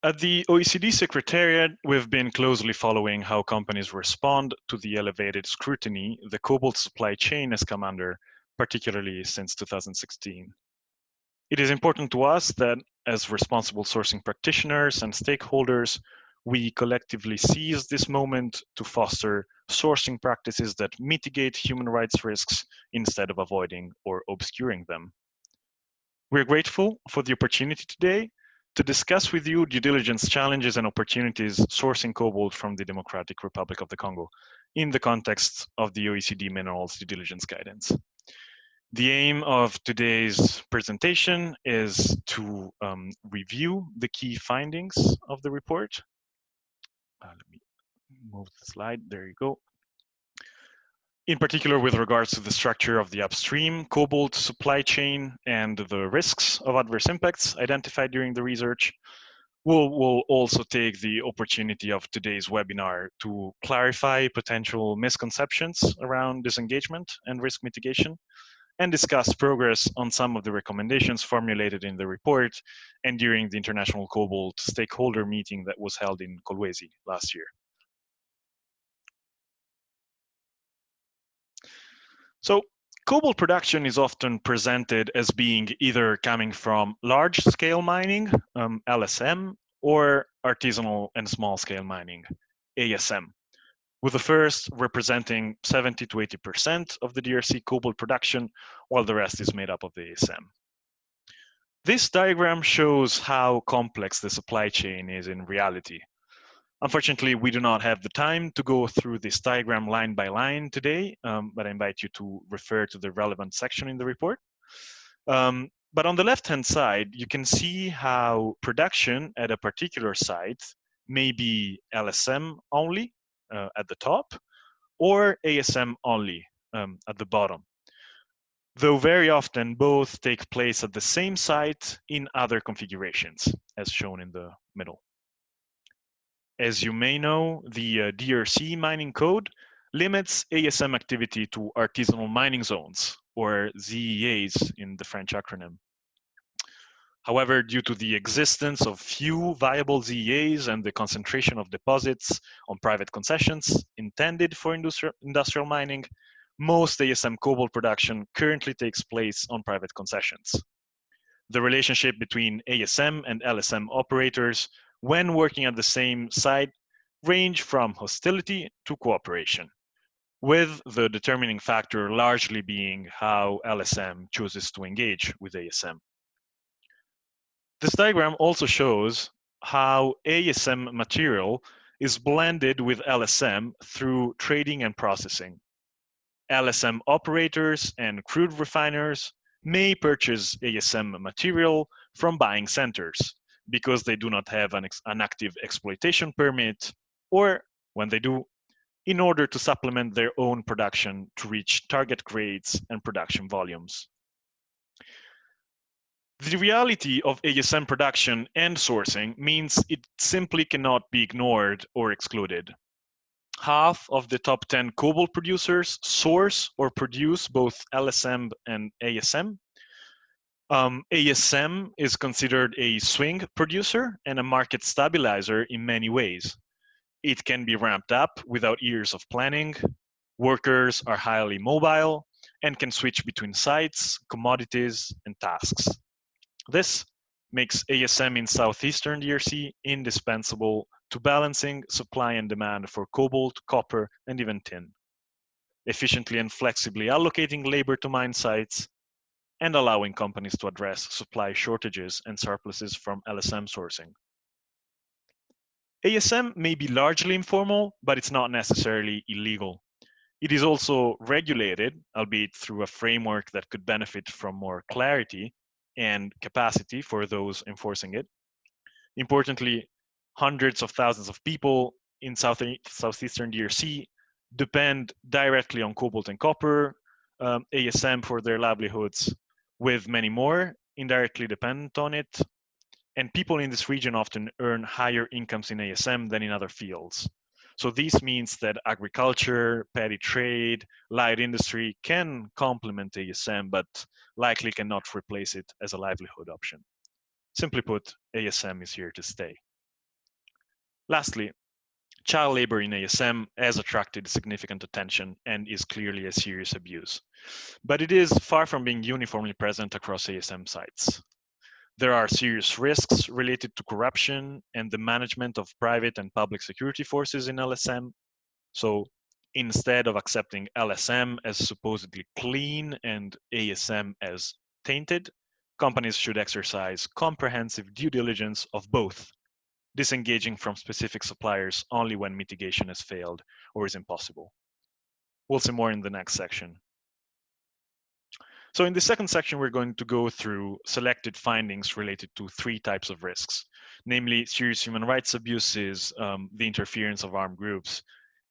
At the OECD Secretariat, we've been closely following how companies respond to the elevated scrutiny the cobalt supply chain has come under, particularly since 2016. It is important to us that, as responsible sourcing practitioners and stakeholders, we collectively seize this moment to foster sourcing practices that mitigate human rights risks instead of avoiding or obscuring them. We're grateful for the opportunity today to discuss with you due diligence challenges and opportunities sourcing cobalt from the Democratic Republic of the Congo in the context of the OECD Minerals Due Diligence Guidance. The aim of today's presentation is to review the key findings of the report. Let me move the slide, there you go. In particular, with regards to the structure of the upstream cobalt supply chain and the risks of adverse impacts identified during the research. We'll also take the opportunity of today's webinar to clarify potential misconceptions around disengagement and risk mitigation, and discuss progress on some of the recommendations formulated in the report and during the International Cobalt stakeholder meeting that was held in Kolwezi last year. So, cobalt production is often presented as being either coming from large-scale mining, LSM, or artisanal and small-scale mining, ASM, with the first representing 70 to 80% of the DRC cobalt production, while the rest is made up of the ASM. This diagram shows how complex the supply chain is in reality. Unfortunately, we do not have the time to go through this diagram line by line today, but I invite you to refer to the relevant section in the report. But on the left-hand side, you can see how production at a particular site may be LSM only at the top, or ASM only at the bottom. Though very often both take place at the same site in other configurations, as shown in the middle. As you may know, the DRC mining code limits ASM activity to artisanal mining zones, or ZEAs in the French acronym. However, due to the existence of few viable ZEAs and the concentration of deposits on private concessions intended for industrial mining, most ASM cobalt production currently takes place on private concessions. The relationship between ASM and LSM operators when working at the same site range from hostility to cooperation, with the determining factor largely being how LSM chooses to engage with ASM. This diagram also shows how ASM material is blended with LSM through trading and processing. LSM operators and crude refiners may purchase ASM material from buying centers because they do not have an active exploitation permit, or when they do, in order to supplement their own production to reach target grades and production volumes. The reality of ASM production and sourcing means it simply cannot be ignored or excluded. Half of the top 10 cobalt producers source or produce both LSM and ASM. ASM is considered a swing producer and a market stabilizer in many ways. It can be ramped up without years of planning. Workers are highly mobile and can switch between sites, commodities, and tasks. This makes ASM in southeastern DRC indispensable to balancing supply and demand for cobalt, copper, and even tin, efficiently and flexibly allocating labor to mine sites, and allowing companies to address supply shortages and surpluses from LSM sourcing. ASM may be largely informal, but it's not necessarily illegal. It is also regulated, albeit through a framework that could benefit from more clarity and capacity for those enforcing it. Importantly, hundreds of thousands of people in southeastern DRC depend directly on cobalt and copper, ASM for their livelihoods, with many more indirectly dependent on it. And people in this region often earn higher incomes in ASM than in other fields. So this means that agriculture, petty trade, light industry can complement ASM, but likely cannot replace it as a livelihood option. Simply put, ASM is here to stay. Lastly, child labor in ASM has attracted significant attention and is clearly a serious abuse. But it is far from being uniformly present across ASM sites. There are serious risks related to corruption and the management of private and public security forces in LSM. So instead of accepting LSM as supposedly clean and ASM as tainted, companies should exercise comprehensive due diligence of both, disengaging from specific suppliers only when mitigation has failed or is impossible. We'll see more in the next section. So in the second section, we're going to go through selected findings related to three types of risks, namely serious human rights abuses, the interference of armed groups,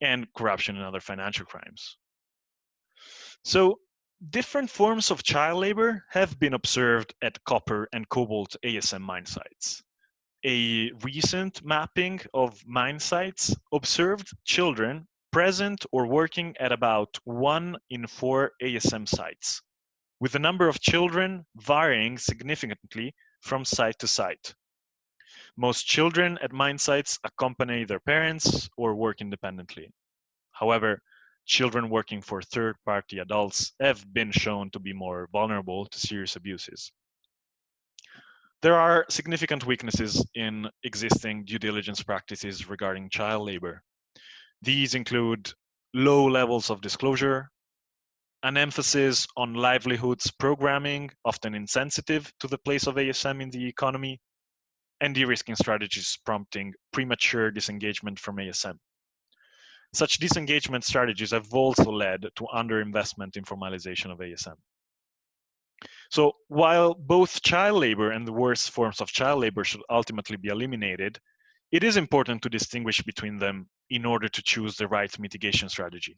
and corruption and other financial crimes. So different forms of child labor have been observed at copper and cobalt ASM mine sites. A recent mapping of mine sites observed children present or working at about 1 in 4 ASM sites, with the number of children varying significantly from site to site. Most children at mine sites accompany their parents or work independently. However, children working for third-party adults have been shown to be more vulnerable to serious abuses. There are significant weaknesses in existing due diligence practices regarding child labor. These include low levels of disclosure, an emphasis on livelihoods programming, often insensitive to the place of ASM in the economy, and de-risking strategies prompting premature disengagement from ASM. Such disengagement strategies have also led to underinvestment in formalization of ASM. So while both child labor and the worst forms of child labor should ultimately be eliminated, it is important to distinguish between them in order to choose the right mitigation strategy.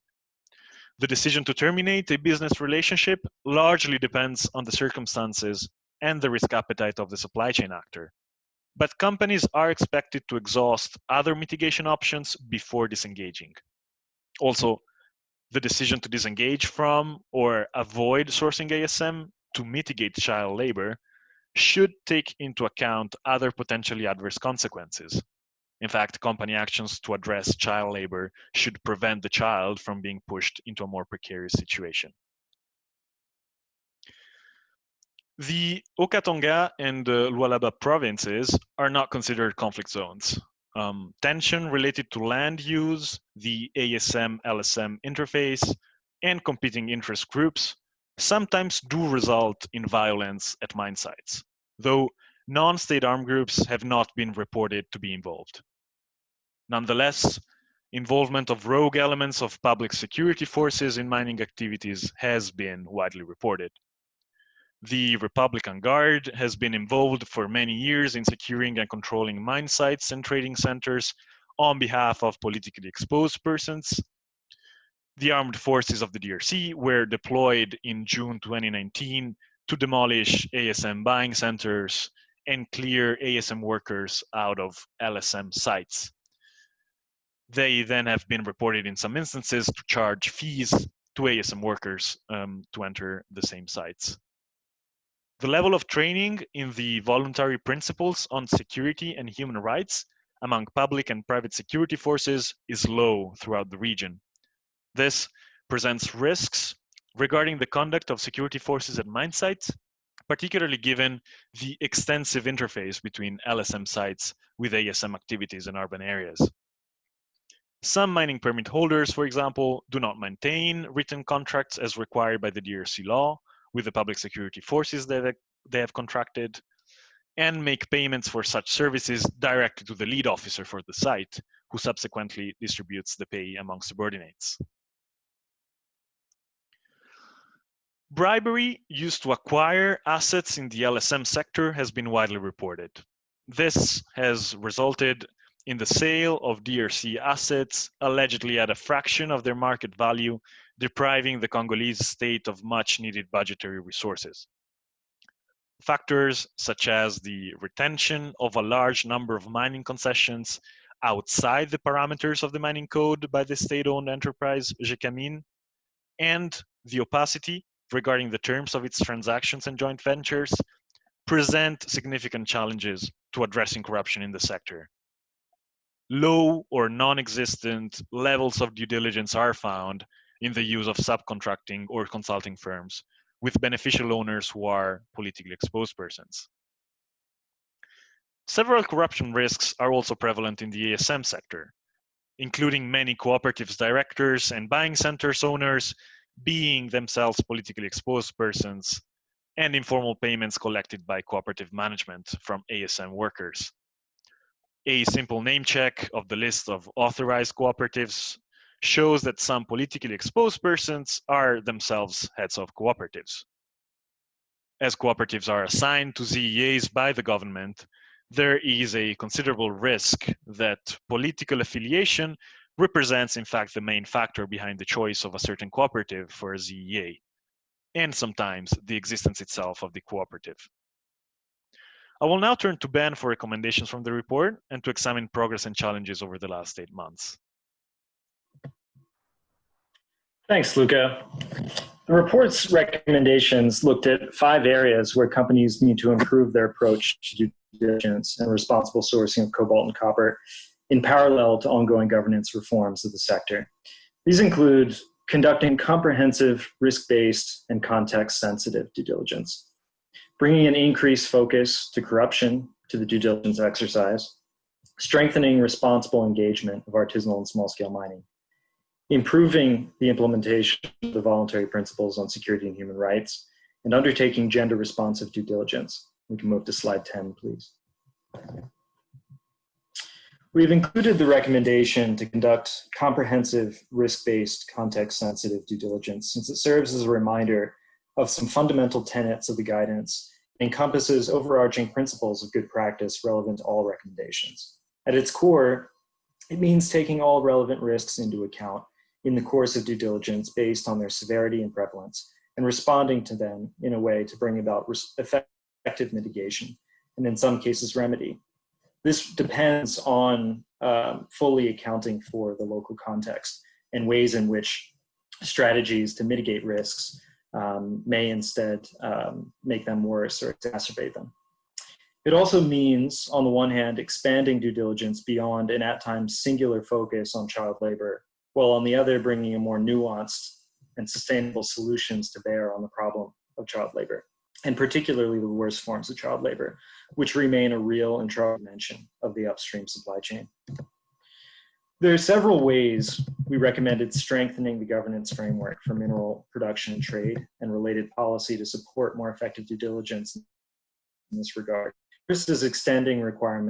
The decision to terminate a business relationship largely depends on the circumstances and the risk appetite of the supply chain actor. But companies are expected to exhaust other mitigation options before disengaging. Also, the decision to disengage from or avoid sourcing ASM to mitigate child labor should take into account other potentially adverse consequences. In fact, company actions to address child labor should prevent the child from being pushed into a more precarious situation. The Okatonga and Lualaba provinces are not considered conflict zones. Tension related to land use, the ASM-LSM interface, and competing interest groups sometimes do result in violence at mine sites, though non-state armed groups have not been reported to be involved. Nonetheless, involvement of rogue elements of public security forces in mining activities has been widely reported. The Republican Guard has been involved for many years in securing and controlling mine sites and trading centers on behalf of politically exposed persons. The armed forces of the DRC were deployed in June 2019 to demolish ASM buying centers and clear ASM workers out of LSM sites. They then have been reported in some instances to charge fees to ASM workers to enter the same sites. The level of training in the voluntary principles on security and human rights among public and private security forces is low throughout the region. This presents risks regarding the conduct of security forces at mine sites, particularly given the extensive interface between LSM sites with ASM activities in urban areas. Some mining permit holders, for example, do not maintain written contracts as required by the DRC law with the public security forces that they have contracted, and make payments for such services directly to the lead officer for the site, who subsequently distributes the pay among subordinates. Bribery used to acquire assets in the LSM sector has been widely reported. This has resulted in the sale of DRC assets allegedly at a fraction of their market value, depriving the Congolese state of much needed budgetary resources. Factors such as the retention of a large number of mining concessions outside the parameters of the mining code by the state-owned enterprise GECAMIN, and the opacity regarding the terms of its transactions and joint ventures present significant challenges to addressing corruption in the sector. low or non-existent levels of due diligence are found in the use of subcontracting or consulting firms with beneficial owners who are politically exposed persons. Several corruption risks are also prevalent in the ASM sector, including many cooperatives directors and buying centers owners being themselves politically exposed persons, and informal payments collected by cooperative management from ASM workers. A simple name check of the list of authorized cooperatives shows that some politically exposed persons are themselves heads of cooperatives. As cooperatives are assigned to ZEAs by the government, there is a considerable risk that political affiliation represents in fact the main factor behind the choice of a certain cooperative for a ZEA, and sometimes the existence itself of the cooperative. I will now turn to Ben for recommendations from the report and to examine progress and challenges over the last 8 months. Thanks, Luca. The report's recommendations looked at 5 areas where companies need to improve their approach to due diligence and responsible sourcing of cobalt and copper in parallel to ongoing governance reforms of the sector. These include conducting comprehensive, risk-based, and context-sensitive due diligence, bringing an increased focus to corruption to the due diligence exercise, strengthening responsible engagement of artisanal and small-scale mining, improving the implementation of the voluntary principles on security and human rights, and undertaking gender-responsive due diligence. We can move to slide 10, please. We've included the recommendation to conduct comprehensive, risk-based, context-sensitive due diligence since it serves as a reminder of some fundamental tenets of the guidance and encompasses overarching principles of good practice relevant to all recommendations. At its core, it means taking all relevant risks into account in the course of due diligence based on their severity and prevalence, and responding to them in a way to bring about effective mitigation, and in some cases remedy. This depends on fully accounting for the local context and ways in which strategies to mitigate risks may instead make them worse or exacerbate them. It also means, on the one hand, expanding due diligence beyond an at times singular focus on child labor, while on the other bringing a more nuanced and sustainable solutions to bear on the problem of child labor, and particularly the worst forms of child labor, which remain a real and troubling dimension of the upstream supply chain. There are several ways we recommended strengthening the governance framework for mineral production and trade and related policy to support more effective due diligence in this regard. First is extending reporting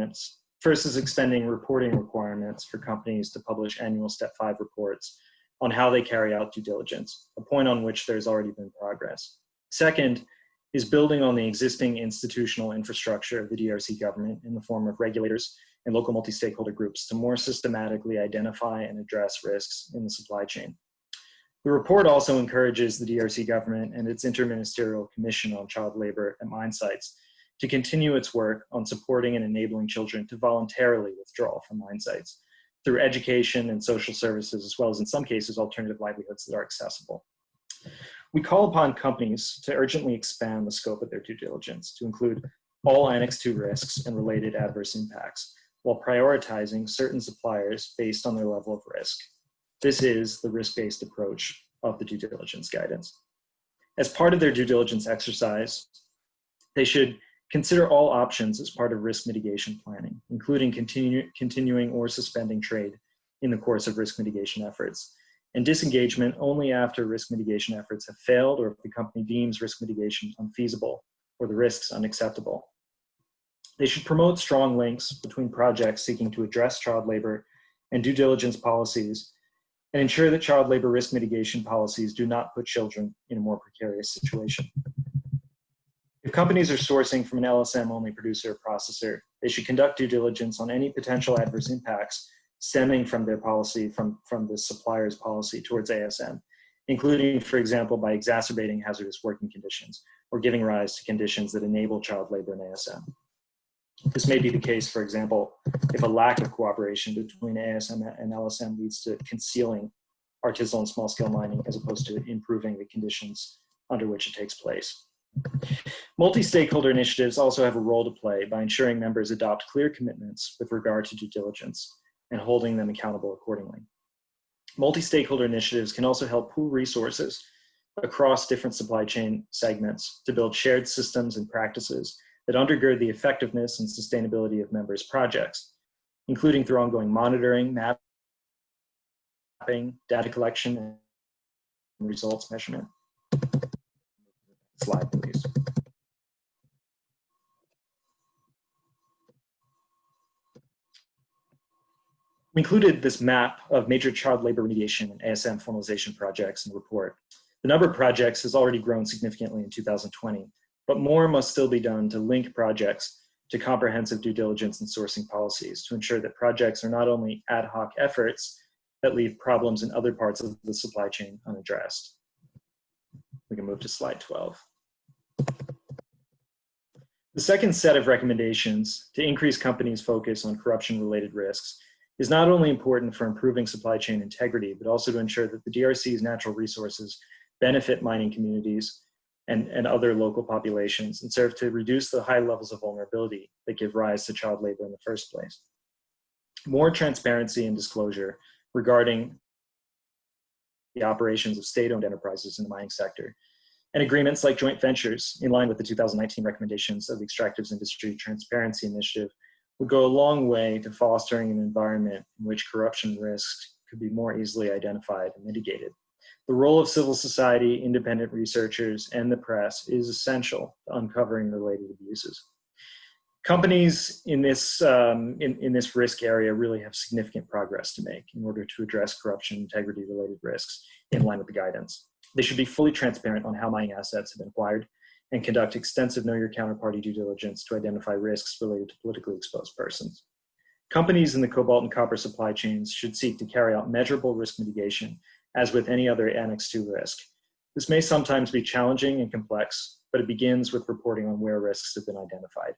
requirements for companies to publish annual Step 5 reports on how they carry out due diligence, a point on which there's already been progress. Second is building on the existing institutional infrastructure of the DRC government in the form of regulators and local multi-stakeholder groups to more systematically identify and address risks in the supply chain. The report also encourages the DRC government and its Interministerial Commission on Child Labor at Mine Sites to continue its work on supporting and enabling children to voluntarily withdraw from mine sites through education and social services, as well as in some cases, alternative livelihoods that are accessible. We call upon companies to urgently expand the scope of their due diligence to include all Annex II risks and related adverse impacts, while prioritizing certain suppliers based on their level of risk. This is the risk-based approach of the due diligence guidance. As part of their due diligence exercise, they should consider all options as part of risk mitigation planning, including continuing or suspending trade in the course of risk mitigation efforts, and disengagement only after risk mitigation efforts have failed or if the company deems risk mitigation unfeasible or the risks unacceptable. They should promote strong links between projects seeking to address child labor and due diligence policies, and ensure that child labor risk mitigation policies do not put children in a more precarious situation. If companies are sourcing from an LSM-only producer or processor, they should conduct due diligence on any potential adverse impacts stemming from their policy, from the supplier's policy towards ASM, including, for example, by exacerbating hazardous working conditions or giving rise to conditions that enable child labor in ASM. This may be the case, for example, if a lack of cooperation between ASM and LSM leads to concealing artisanal and small-scale mining as opposed to improving the conditions under which it takes place. Multi-stakeholder initiatives also have a role to play by ensuring members adopt clear commitments with regard to due diligence, and holding them accountable accordingly. Multi-stakeholder initiatives can also help pool resources across different supply chain segments to build shared systems and practices that undergird the effectiveness and sustainability of members' projects, including through ongoing monitoring, mapping, data collection, and results measurement. Slide, please. We included this map of major child labor remediation and ASM formalization projects in the report. The number of projects has already grown significantly in 2020, but more must still be done to link projects to comprehensive due diligence and sourcing policies to ensure that projects are not only ad hoc efforts that leave problems in other parts of the supply chain unaddressed. We can move to slide 12. The second set of recommendations to increase companies' focus on corruption-related risks is not only important for improving supply chain integrity, but also to ensure that the DRC's natural resources benefit mining communities and other local populations and serve to reduce the high levels of vulnerability that give rise to child labor in the first place. More transparency and disclosure regarding the operations of state-owned enterprises in the mining sector, and agreements like joint ventures in line with the 2019 recommendations of the Extractives Industry Transparency Initiative would go a long way to fostering an environment in which corruption risks could be more easily identified and mitigated. The role of civil society, independent researchers, and the press is essential to uncovering related abuses. Companies in this risk area really have significant progress to make in order to address corruption integrity-related risks in line with the guidance. They should be fully transparent on how mining assets have been acquired and conduct extensive know your counterparty due diligence to identify risks related to politically exposed persons. Companies in the cobalt and copper supply chains should seek to carry out measurable risk mitigation, as with any other Annex II risk. This may sometimes be challenging and complex, but it begins with reporting on where risks have been identified.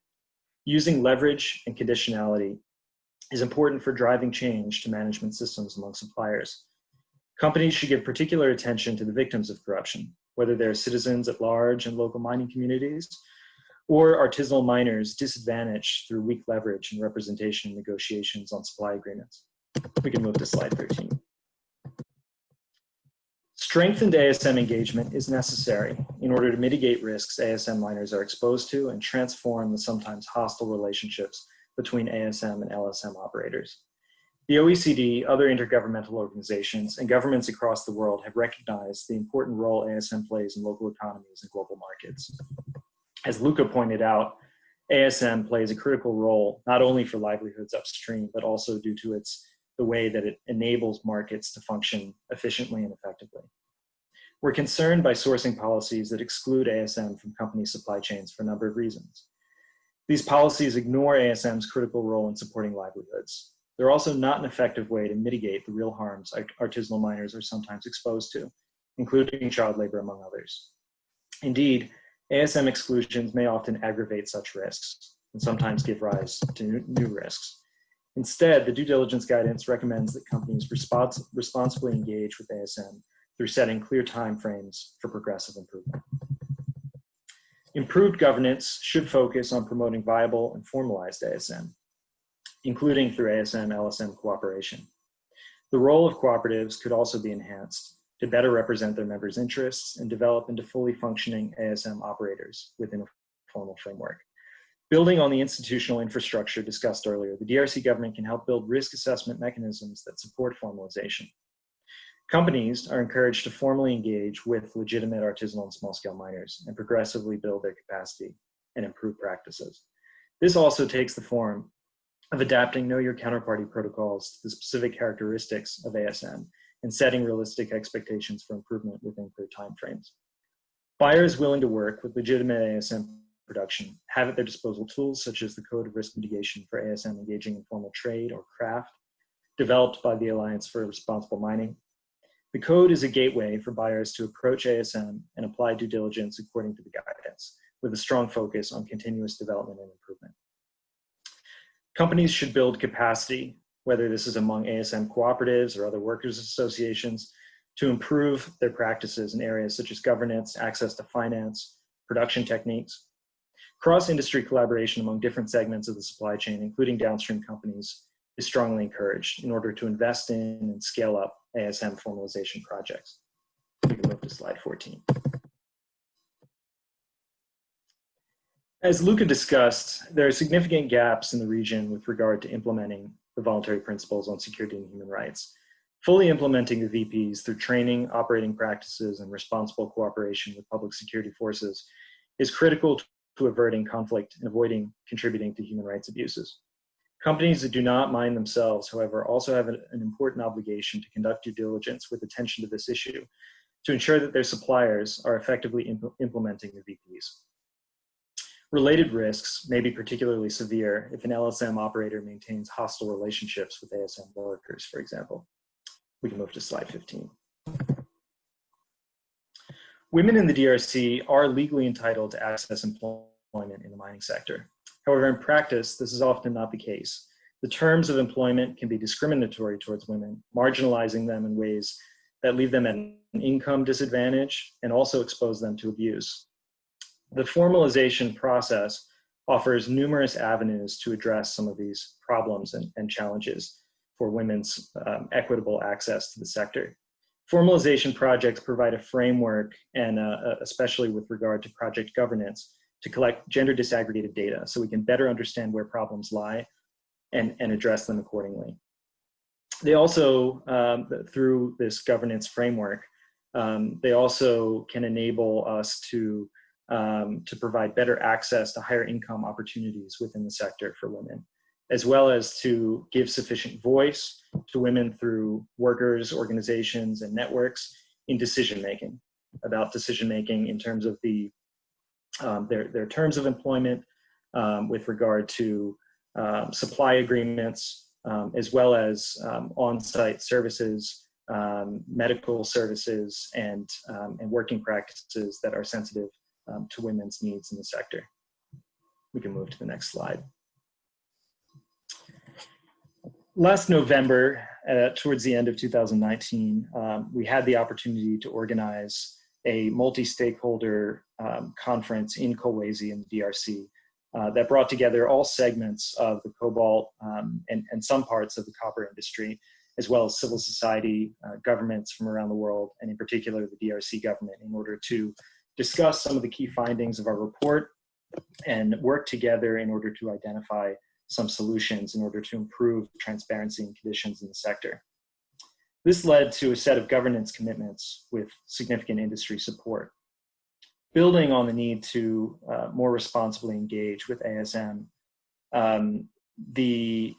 Using leverage and conditionality is important for driving change to management systems among suppliers. Companies should give particular attention to the victims of corruption, whether they're citizens at large in local mining communities or artisanal miners disadvantaged through weak leverage and representation in negotiations on supply agreements. We can move to slide 13. Strengthened ASM engagement is necessary in order to mitigate risks ASM miners are exposed to and transform the sometimes hostile relationships between ASM and LSM operators. The OECD, other intergovernmental organizations, and governments across the world have recognized the important role ASM plays in local economies and global markets. As Luca pointed out, ASM plays a critical role not only for livelihoods upstream, but also due to the way that it enables markets to function efficiently and effectively. We're concerned by sourcing policies that exclude ASM from company supply chains for a number of reasons. These policies ignore ASM's critical role in supporting livelihoods. They're also not an effective way to mitigate the real harms artisanal miners are sometimes exposed to, including child labor, among others. Indeed, ASM exclusions may often aggravate such risks and sometimes give rise to new risks. Instead, the due diligence guidance recommends that companies responsibly engage with ASM through setting clear timeframes for progressive improvement. Improved governance should focus on promoting viable and formalized ASM, including through ASM-LSM cooperation. The role of cooperatives could also be enhanced to better represent their members' interests and develop into fully functioning ASM operators within a formal framework. Building on the institutional infrastructure discussed earlier, the DRC government can help build risk assessment mechanisms that support formalization. Companies are encouraged to formally engage with legitimate artisanal and small-scale miners and progressively build their capacity and improve practices. This also takes the form of adapting know your counterparty protocols to the specific characteristics of ASM and setting realistic expectations for improvement within clear timeframes. Buyers willing to work with legitimate ASM production have at their disposal tools such as the Code of Risk Mitigation for ASM engaging in formal trade or craft, developed by the Alliance for Responsible Mining. The code is a gateway for buyers to approach ASM and apply due diligence according to the guidance, with a strong focus on continuous development and improvement. Companies should build capacity, whether this is among ASM cooperatives or other workers' associations, to improve their practices in areas such as governance, access to finance, production techniques. Cross-industry collaboration among different segments of the supply chain, including downstream companies, is strongly encouraged in order to invest in and scale up ASM formalization projects. We can move to slide 14. As Luca discussed, there are significant gaps in the region with regard to implementing the voluntary principles on security and human rights. Fully implementing the VPs through training, operating practices, and responsible cooperation with public security forces is critical to averting conflict and avoiding contributing to human rights abuses. Companies that do not mine themselves, however, also have an important obligation to conduct due diligence with attention to this issue to ensure that their suppliers are effectively implementing the VPs. Related risks may be particularly severe if an LSM operator maintains hostile relationships with ASM workers, for example. We can move to slide 15. Women in the DRC are legally entitled to access employment in the mining sector. However, in practice, this is often not the case. The terms of employment can be discriminatory towards women, marginalizing them in ways that leave them at an income disadvantage and also expose them to abuse. The formalization process offers numerous avenues to address some of these problems and challenges for women's equitable access to the sector. Formalization projects provide a framework, and especially with regard to project governance, to collect gender disaggregated data so we can better understand where problems lie and address them accordingly. They also, through this governance framework, they also can enable us to provide better access to higher income opportunities within the sector for women, as well as to give sufficient voice to women through workers, organizations, and networks in decision-making, about decision-making in terms of their terms of employment, with regard to supply agreements, as well as on-site services, medical services, and working practices that are sensitive to women's needs in the sector. We can move to the next slide. Last November, towards the end of 2019, we had the opportunity to organize a multi-stakeholder conference in Kolwezi in the DRC that brought together all segments of the cobalt and some parts of the copper industry, as well as civil society, governments from around the world, and in particular the DRC government, in order to discuss some of the key findings of our report and work together in order to identify some solutions in order to improve transparency and conditions in the sector. This led to a set of governance commitments with significant industry support. Building on the need to more responsibly engage with ASM, the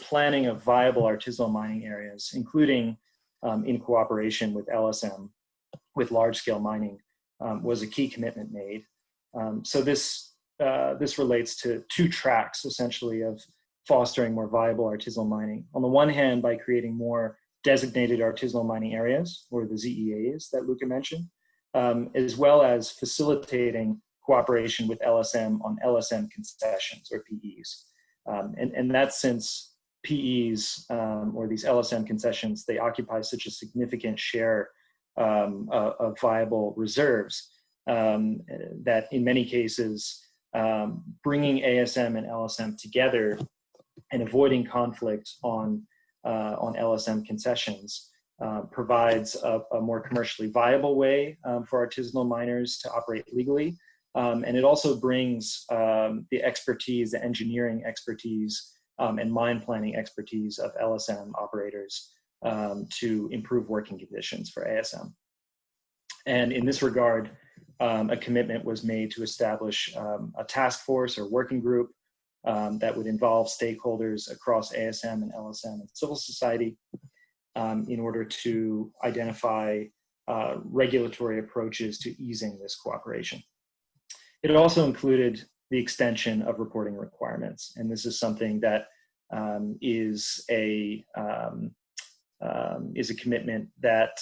planning of viable artisanal mining areas, including in cooperation with LSM, with large-scale mining, was a key commitment made. So this relates to two tracks, essentially, of fostering more viable artisanal mining. On the one hand, by creating more designated artisanal mining areas, or the ZEAs that Luca mentioned, as well as facilitating cooperation with LSM on LSM concessions, or PEs. And that's since PEs, or these LSM concessions, they occupy such a significant share of viable reserves that in many cases, bringing ASM and LSM together and avoiding conflict on LSM concessions provides a more commercially viable way for artisanal miners to operate legally. And it also brings the expertise, the engineering expertise, and mine planning expertise of LSM operators to improve working conditions for ASM. And in this regard, a commitment was made to establish a task force or working group that would involve stakeholders across ASM and LSM and civil society in order to identify regulatory approaches to easing this cooperation. It also included the extension of reporting requirements, and this is something that is a commitment that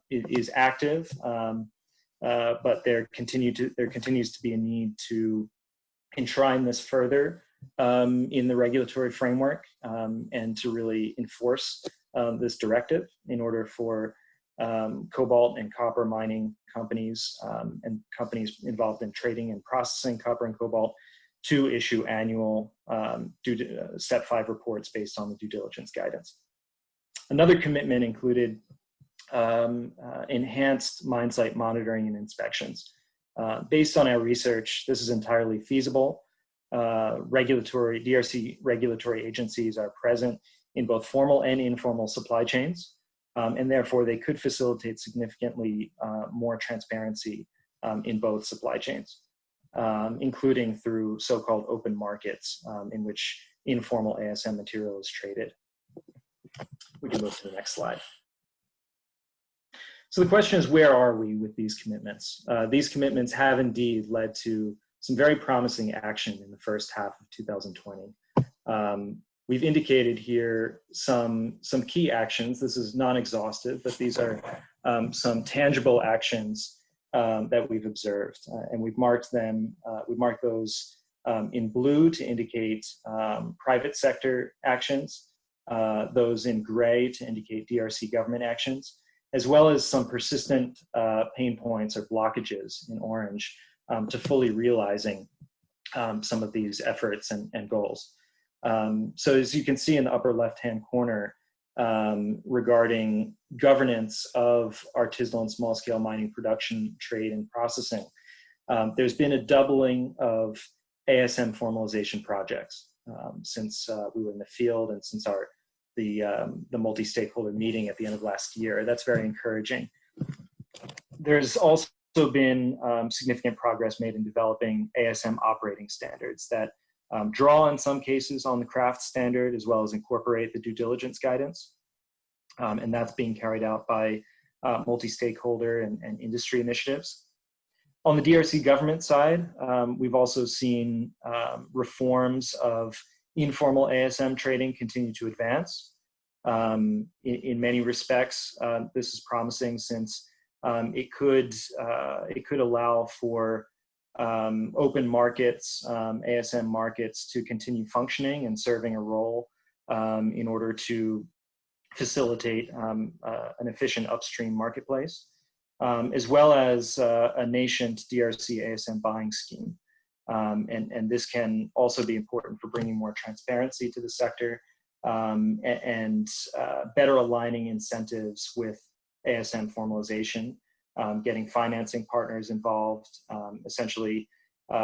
is active. But there continues to be a need to enshrine this further in the regulatory framework and to really enforce this directive in order for cobalt and copper mining companies and companies involved in trading and processing copper and cobalt to issue annual Step 5 reports based on the due diligence guidance. Another commitment included enhanced mine site monitoring and inspections. Based on our research, this is entirely feasible. DRC regulatory agencies are present in both formal and informal supply chains, and therefore they could facilitate significantly more transparency in both supply chains, including through so-called open markets in which informal ASM material is traded. We can move to the next slide. So the question is, where are we with these commitments? These commitments have indeed led to some very promising action in the first half of 2020. We've indicated here some key actions. This is non-exhaustive, but these are some tangible actions that we've observed, and we've marked them. We've marked those in blue to indicate private sector actions, those in gray to indicate DRC government actions, as well as some persistent pain points or blockages in orange to fully realizing some of these efforts and goals. So as you can see in the upper left-hand corner, regarding governance of artisanal and small-scale mining production, trade, and processing, there's been a doubling of ASM formalization projects since we were in the field and since the multi-stakeholder meeting at the end of last year. That's very encouraging. There's also been significant progress made in developing ASM operating standards that draw in some cases on the craft standard as well as incorporate the due diligence guidance. And that's being carried out by multi-stakeholder and industry initiatives. On the DRC government side, we've also seen reforms of informal ASM trading continue to advance. In many respects, this is promising since it could allow for open markets, ASM markets, to continue functioning and serving a role in order to facilitate an efficient upstream marketplace, as well as a nascent DRC ASM buying scheme. And this can also be important for bringing more transparency to the sector and better aligning incentives with ASM formalization, getting financing partners involved, essentially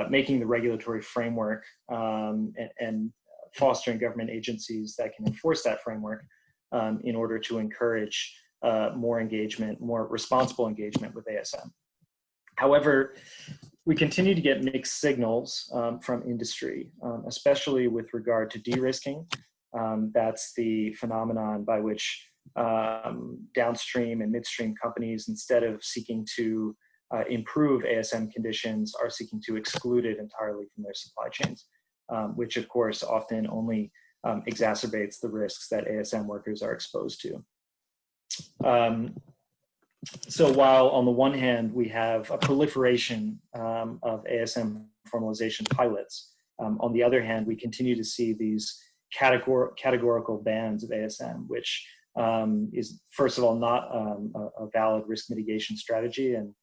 making the regulatory framework and fostering government agencies that can enforce that framework in order to encourage more engagement, more responsible engagement with ASM. However, we continue to get mixed signals from industry, especially with regard to de-risking. That's the phenomenon by which downstream and midstream companies, instead of seeking to improve ASM conditions, are seeking to exclude it entirely from their supply chains, which of course often only exacerbates the risks that ASM workers are exposed to. So while on the one hand we have a proliferation of ASM formalization pilots, on the other hand we continue to see these categorical bans of ASM, which is first of all not a valid risk mitigation strategy and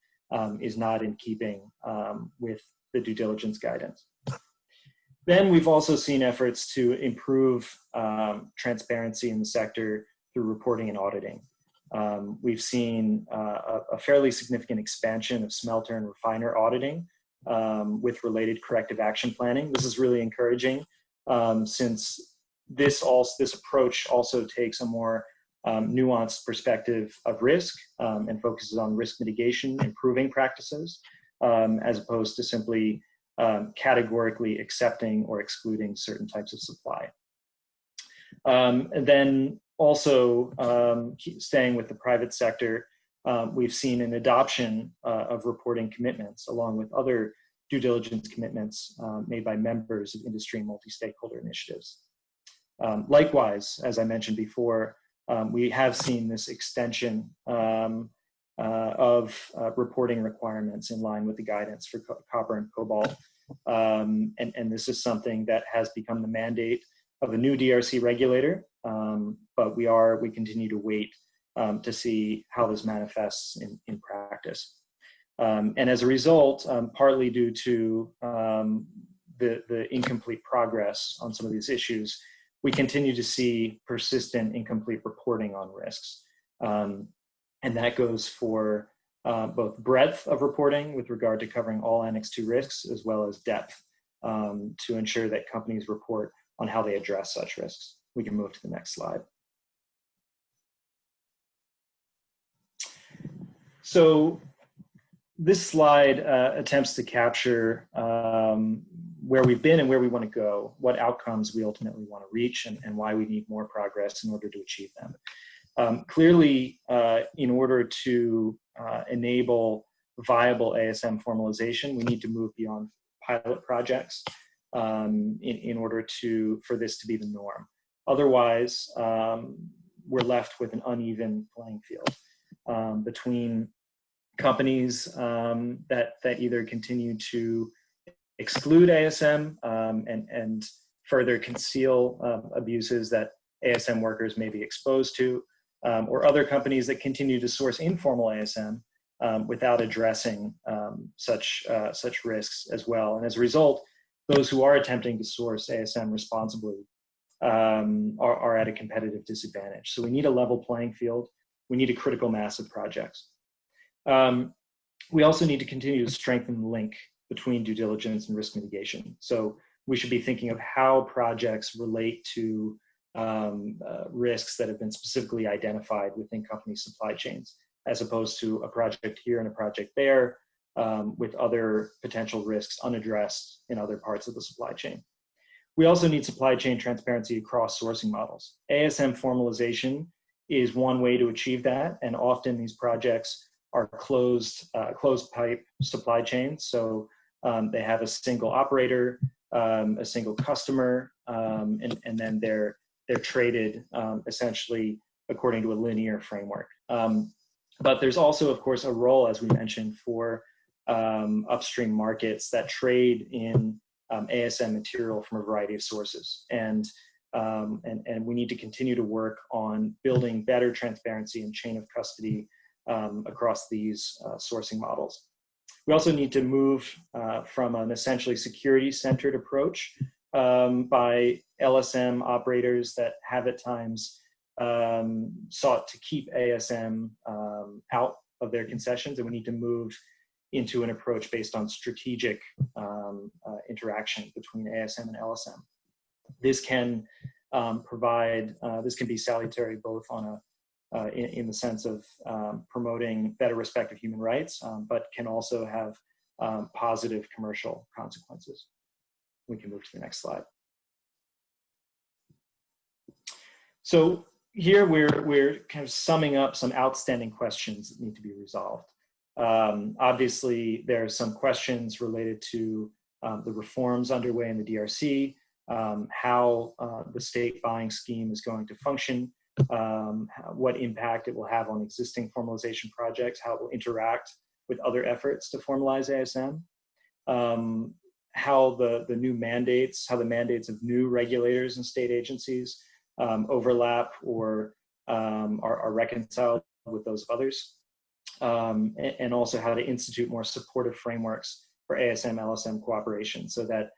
is not in keeping with the due diligence guidance. Then we've also seen efforts to improve transparency in the sector through reporting and auditing. We've seen a fairly significant expansion of smelter and refiner auditing with related corrective action planning. This is really encouraging since this approach also takes a more nuanced perspective of risk and focuses on risk mitigation, improving practices, as opposed to simply categorically accepting or excluding certain types of supply. And then also staying with the private sector, we've seen an adoption of reporting commitments along with other due diligence commitments made by members of industry and multi-stakeholder initiatives. Likewise, as I mentioned before, we have seen this extension of reporting requirements in line with the guidance for copper and cobalt. And this is something that has become the mandate of a new DRC regulator, but we continue to wait to see how this manifests in practice. And as a result, partly due to the incomplete progress on some of these issues, we continue to see persistent incomplete reporting on risks. And that goes for both breadth of reporting with regard to covering all Annex 2 risks, as well as depth to ensure that companies report on how they address such risks. We can move to the next slide. So this slide attempts to capture where we've been and where we want to go, what outcomes we ultimately want to reach, and why we need more progress in order to achieve them. Clearly, in order to enable viable ASM formalization, we need to move beyond pilot projects in order for this to be the norm. Otherwise, we're left with an uneven playing field between companies that either continue to exclude ASM and further conceal abuses that ASM workers may be exposed to, or other companies that continue to source informal ASM without addressing such risks as well. And as a result, those who are attempting to source ASM responsibly are at a competitive disadvantage. So we need a level playing field. We need a critical mass of projects. We also need to continue to strengthen the link between due diligence and risk mitigation. So we should be thinking of how projects relate to risks that have been specifically identified within company supply chains, as opposed to a project here and a project there with other potential risks unaddressed in other parts of the supply chain. We also need supply chain transparency across sourcing models. ASM formalization is one way to achieve that, and often these projects are closed pipe supply chains. So they have a single operator, a single customer, and then they're traded essentially according to a linear framework. But there's also, of course, a role, as we mentioned, for upstream markets that trade in ASM material from a variety of sources. And we need to continue to work on building better transparency and chain of custody across these sourcing models. We also need to move from an essentially security-centered approach by LSM operators that have at times sought to keep ASM out of their concessions, and we need to move into an approach based on strategic interaction between ASM and LSM. This can this can be salutary both on in the sense of promoting better respect of human rights, but can also have positive commercial consequences. We can move to the next slide. So here we're kind of summing up some outstanding questions that need to be resolved. Obviously, there are some questions related to the reforms underway in the DRC, how the state buying scheme is going to function, what impact it will have on existing formalization projects, how it will interact with other efforts to formalize ASM, how the new mandates, how the mandates of new regulators and state agencies overlap or are reconciled with those of others, and also how to institute more supportive frameworks for ASM, LSM cooperation so that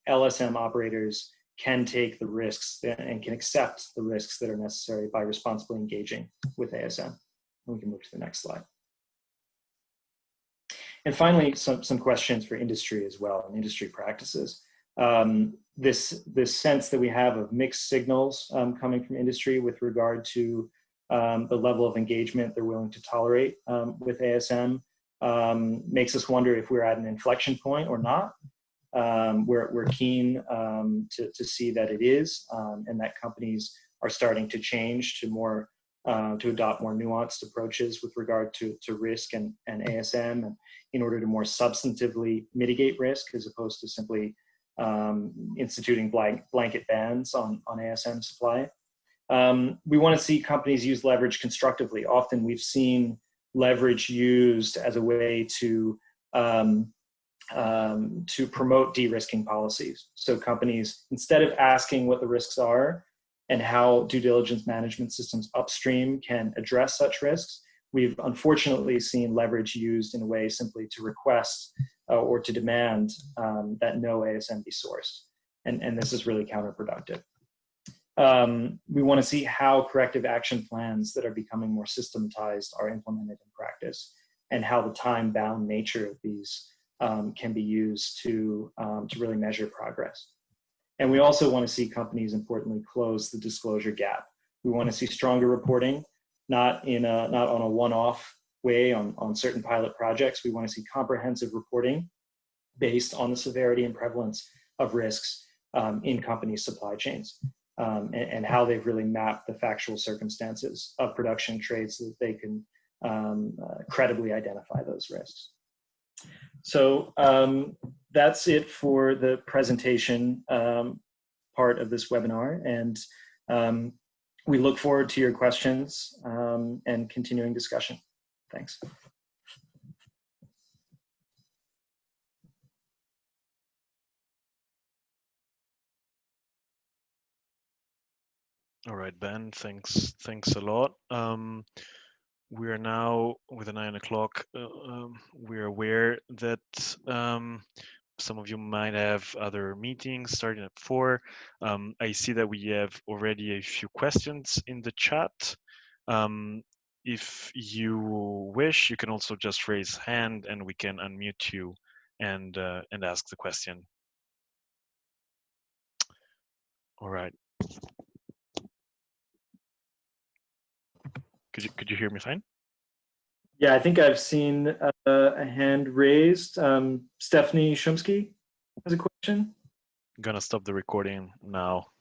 LSM operators can take the risks and can accept the risks that are necessary by responsibly engaging with ASM. And we can move to the next slide. And finally, some questions for industry as well, and industry practices. This sense that we have of mixed signals coming from industry with regard to the level of engagement they're willing to tolerate with ASM makes us wonder if we're at an inflection point or not. We're keen to see that it is, and that companies are starting to change to more to adopt more nuanced approaches with regard to risk and ASM, and in order to more substantively mitigate risk as opposed to simply instituting blanket bans on ASM supply. We want to see companies use leverage constructively. Often we've seen leverage used as a way to promote de-risking policies. So companies, instead of asking what the risks are and how due diligence management systems upstream can address such risks, we've unfortunately seen leverage used in a way simply to request or to demand that no ASM be sourced. And this is really counterproductive. We want to see how corrective action plans that are becoming more systematized are implemented in practice, and how the time-bound nature of these can be used to really measure progress. And we also want to see companies, importantly, close the disclosure gap. We want to see stronger reporting, not on a one-off way on certain pilot projects. We want to see comprehensive reporting based on the severity and prevalence of risks in companies' supply chains, and how they've really mapped the factual circumstances of production trades so that they can credibly identify those risks. So that's it for the presentation part of this webinar, and we look forward to your questions and continuing discussion. Thanks. All right, Ben, thanks a lot. We are now with the 9 o'clock. We're aware that some of you might have other meetings starting at 4. I see that we have already a few questions in the chat. If you wish, you can also just raise hand and we can unmute you and ask the question. All right. Could you hear me fine? Yeah, I think I've seen a hand raised. Stephanie Shumsky has a question. I'm gonna stop the recording now.